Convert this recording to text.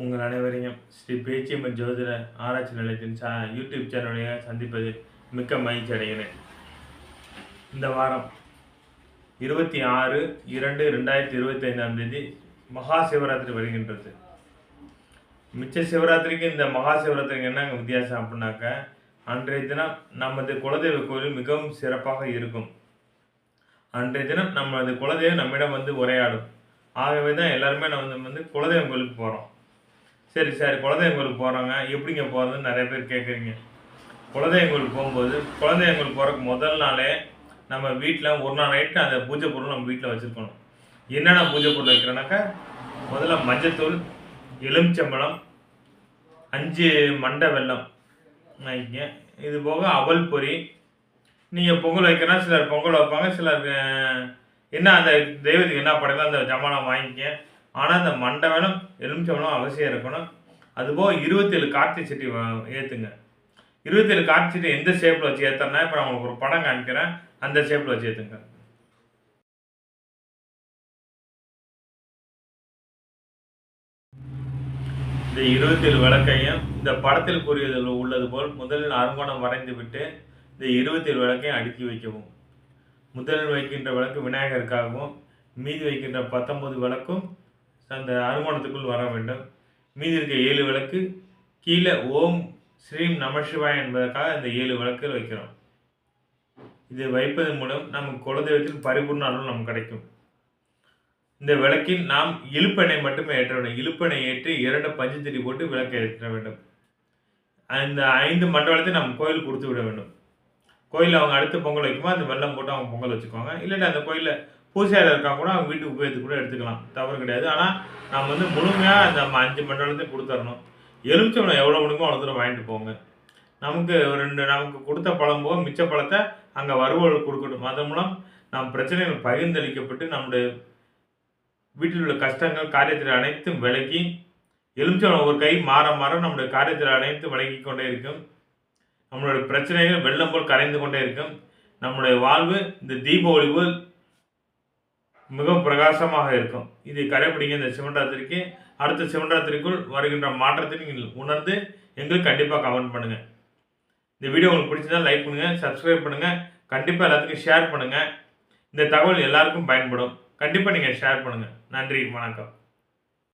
உங்கள் அனைவரையும் ஸ்ரீ பேச்சியம்மன் ஜோதிட ஆராய்ச்சி நிலையத்தின் யூடியூப் சேனலுடைய சந்திப்பதில் மிக்க மகிழ்ச்சி அடைகிறேன். இந்த வாரம் 26/2/2025 மகா சிவராத்திரி வருகின்றது. மிச்ச சிவராத்திரிக்கு இந்த மகா சிவராத்திரிக்கு என்னங்க வித்தியாசம் அப்படின்னாக்க, அன்றைய தினம் நமது குலதெய்வ கோயில் மிகவும் சிறப்பாக இருக்கும். அன்றைய தினம் நமது குலதெய்வம் நம்மிடம் உரையாடும். ஆகவே தான் எல்லாருமே நம்ம குலதெய்வம் கோயிலுக்கு போகிறோம். சரி குலதெய்வம் கோயிலுக்கு போகிறோங்க, எப்படிங்க போகிறதுன்னு நிறைய பேர் கேட்குறீங்க. குலதெய்வம் கோயிலுக்கு போகும்போது குலதெய்வம் கோயிலுக்கு போகிறதுக்கு முதல் நாளே நம்ம வீட்டில் ஒரு நாள் நைட்டு அந்த பூஜை பொருள் நம்ம வீட்டில் வச்சுருக்கணும். என்னென்ன பூஜை பொருள் வைக்கிறோன்னாக்கா, முதல்ல மஞ்சத்தூள், எலுமிச்சம்பழம், 5 மண்டை வெல்லம் வாங்கிங்க. இது போக அவல் பொரி. நீங்கள் பொங்கல் வைக்கிறனா சிலர் பொங்கல் வைப்பாங்க, சிலர் என்ன அந்த தெய்வத்துக்கு என்ன படையலாம் அந்த ஜமானம் வாங்கிக்க. ஆனால் அந்த மண்டை வெல்லம் எலுமிச்சம்பழம் அவசியம் இருக்கணும். அதுபோக 27 கார்த்திகை சட்டி ஏற்றுங்க. 27 கார்த்திகை சட்டி எந்த ஷேப்பில் வச்சு ஏற்றுறேன்னா, இப்போ நான் உங்களுக்கு ஒரு படம் காமிக்கிறேன், அந்த ஷேப்பில் வச்சு ஏற்றுங்க. இந்த 27 விளக்கையும் இந்த படத்தில் கூறியதில் உள்ளது போல் முதலில் அருங்கோணம் வரைந்து விட்டு இந்த 27 விளக்கையும் அடுக்கி வைக்கவும். முதலில் வைக்கின்ற விளக்கு விநாயகருக்காகவும், மீதி வைக்கின்ற 19 விளக்கும் அந்த அருங்கோணத்துக்குள் வர வேண்டும். மீதி இருக்க 7 விளக்கு கீழே ஓம் ஸ்ரீம் நமசிவாய் என்பதற்காக இந்த 7 விளக்குகள் வைக்கிறோம். இது வைப்பதன் மூலம் நமக்கு குலதெய்வத்தில் பரிபூர்ண அருள் நமக்கு கிடைக்கும். இந்த விளக்கில் நாம் இழுப்பெண்ணெய் மட்டுமே ஏற்ற வேண்டும். இழுப்பெண்ணெய் ஏற்றி 2 பஞ்சத்திரி போட்டு விளக்கை ஏற்ற வேண்டும். அந்த 5 மண்டலத்தை நம்ம கோயில் கொடுத்து விட வேண்டும். கோயிலில் அவங்க அடுத்து பொங்கல் வைக்கும்போது அந்த வெள்ளம் போட்டு அவங்க பொங்கல் வச்சுக்குவாங்க. இல்லைன்னா அந்த கோயிலில் பூசாரி இருக்கா கூட அவங்க வீட்டுக்கு உபயோகத்துக்கு கூட எடுத்துக்கலாம், தவறு கிடையாது. ஆனால் நம்ம முழுமையாக அந்த 5 மண்டலத்தையும் கொடுத்துடணும். எலுமிச்சம்பழம் எவ்வளோ முடியுமோ அவ்வளோ தூரம் வாங்கிட்டு போங்க. நமக்கு நமக்கு கொடுத்த பழம் போக மிச்ச பழத்தை அங்கே வறுவல் கொடுக்கட்டும். அதன் மூலம் நம் பிரச்சனைகள் பகிர்ந்தளிக்கப்பட்டு நம்முடைய வீட்டில் உள்ள கஷ்டங்கள் காரியத்தில் அனைத்தும் விலகி, எலுமிச்சம்பழம் ஒரு கை மாற மாற நம்முடைய காரியத்தில் அனைத்தும் விலகி கொண்டே இருக்கும். நம்மளுடைய பிரச்சனைகள் வெள்ளம் போல் கரைந்து கொண்டே இருக்கும். நம்முடைய வாழ்வு இந்த தீப ஒளி போல் மிகவும் பிரகாசமாக இருக்கும். இதை கடைபிடிங்க. இந்த சிவராத்திரிக்கு அடுத்த சிவராத்திரிக்குள் வருகின்ற மாற்றத்தை நீங்கள் உணர்ந்து எங்களுக்கு கண்டிப்பாக கமெண்ட் பண்ணுங்கள். இந்த வீடியோ உங்களுக்கு பிடிச்சதா லைக் பண்ணுங்கள், சப்ஸ்கிரைப் பண்ணுங்கள், கண்டிப்பாக எல்லாத்துக்கும் ஷேர் பண்ணுங்கள். இந்த தகவல் எல்லாருக்கும் பயன்படும். கண்டிப்பாக நீங்கள் ஷேர் பண்ணுங்கள். நன்றி, வணக்கம்.